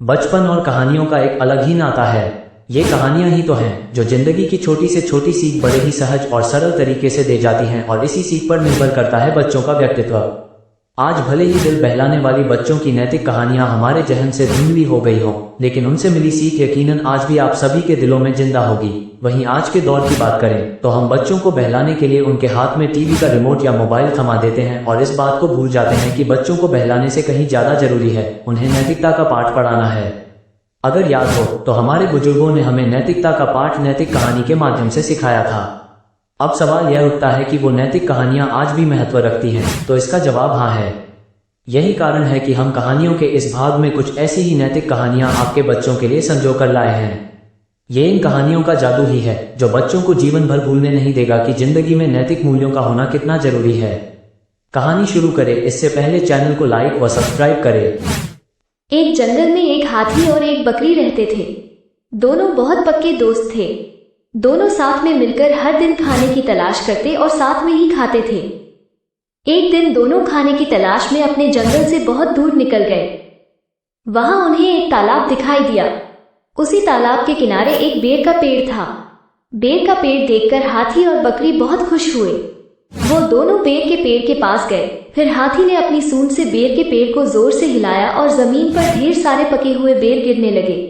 बचपन और कहानियों का एक अलग ही नाता है। ये कहानियां ही तो हैं जो जिंदगी की छोटी से छोटी सीख बड़े ही सहज और सरल तरीके से दे जाती हैं और इसी सीख पर निर्भर करता है बच्चों का व्यक्तित्व। आज भले ही दिल बहलाने वाली बच्चों की नैतिक कहानियां हमारे जहन से धुंधली हो गई हो, लेकिन उनसे मिली सीख यकीनन आज भी आप सभी के दिलों में जिंदा होगी। वहीं आज के दौर की बात करें तो हम बच्चों को बहलाने के लिए उनके हाथ में टीवी का रिमोट या मोबाइल थमा देते हैं और इस बात को भूल जाते हैं कि बच्चों को बहलाने से कहीं ज्यादा जरूरी है उन्हें नैतिकता का पाठ पढ़ाना है। अगर याद हो तो हमारे बुजुर्गों ने हमें नैतिकता का पाठ नैतिक कहानी के माध्यम से सिखाया था। अब सवाल यह उठता है कि वो नैतिक कहानियां आज भी महत्व रखती हैं, तो इसका जवाब हाँ है। यही कारण है कि हम कहानियों के इस भाग में कुछ ऐसी ही नैतिक कहानियां आपके बच्चों के लिए संजो कर लाए हैं। ये इन कहानियों का जादू ही है जो बच्चों को जीवन भर भूलने नहीं देगा कि जिंदगी में नैतिक मूल्यों का होना कितना जरूरी है। कहानी शुरू करें इससे पहले चैनल को लाइक व सब्सक्राइब करें। एक जंगल में एक हाथी और एक बकरी रहते थे। दोनों बहुत पक्के दोस्त थे। दोनों साथ में मिलकर हर दिन खाने की तलाश करते और साथ में ही खाते थे। एक दिन दोनों खाने की तलाश में अपने जंगल से बहुत दूर निकल गए। वहां उन्हें एक तालाब दिखाई दिया। उसी तालाब के किनारे एक बेर का पेड़ था। बेर का पेड़ देखकर हाथी और बकरी बहुत खुश हुए। वो दोनों बेर के पेड़ के पास गए। फिर हाथी ने अपनी सूंड से बेर के पेड़ को जोर से हिलाया और जमीन पर ढेर सारे पके हुए बेर गिरने लगे।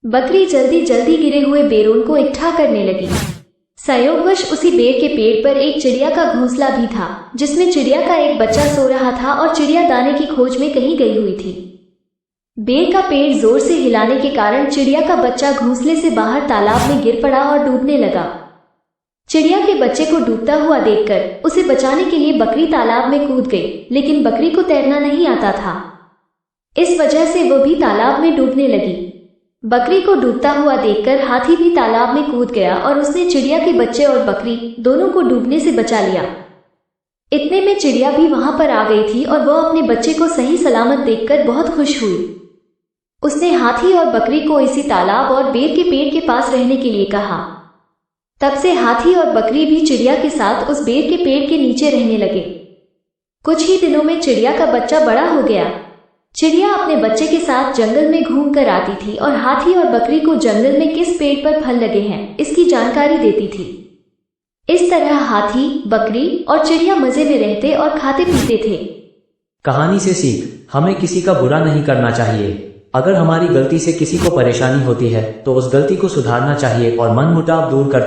बकरी जल्दी जल्दी गिरे हुए बेरों को इकट्ठा करने लगी। संयोगवश उसी बेर के पेड़ पर एक चिड़िया का घोंसला भी था, जिसमें चिड़िया का एक बच्चा सो रहा था और चिड़िया दाने की खोज में कहीं गई हुई थी। बेर का पेड़ जोर से हिलाने के कारण चिड़िया का बच्चा घोंसले से बाहर तालाब में गिर पड़ा और डूबने लगा। चिड़िया के बच्चे को डूबता हुआ देखकर उसे बचाने के लिए बकरी तालाब में कूद गई, लेकिन बकरी को तैरना नहीं आता था। इस वजह से वो भी तालाब में डूबने लगी। बकरी को डूबता हुआ देखकर हाथी भी तालाब में कूद गया और उसने चिड़िया के बच्चे और बकरी दोनों को डूबने से बचा लिया। इतने में चिड़िया भी वहां पर आ गई थी और वह अपने बच्चे को सही सलामत देखकर बहुत खुश हुई। उसने हाथी और बकरी को इसी तालाब और बेर के पेड़ के पास रहने के लिए कहा। तब से हाथी और बकरी भी चिड़िया के साथ उस बेर के पेड़ के नीचे रहने लगे। कुछ ही दिनों में चिड़िया का बच्चा बड़ा हो गया। चिड़िया अपने बच्चे के साथ जंगल में घूम कर आती थी और हाथी और बकरी को जंगल में किस पेड़ पर फल लगे हैं इसकी जानकारी देती थी। इस तरह हाथी, बकरी और चिड़िया मजे में रहते और खाते पीते थे। कहानी से सीख, हमें किसी का बुरा नहीं करना चाहिए। अगर हमारी गलती से किसी को परेशानी होती है तो उस गलती को सुधारना चाहिए और मनमुटाव दूर कर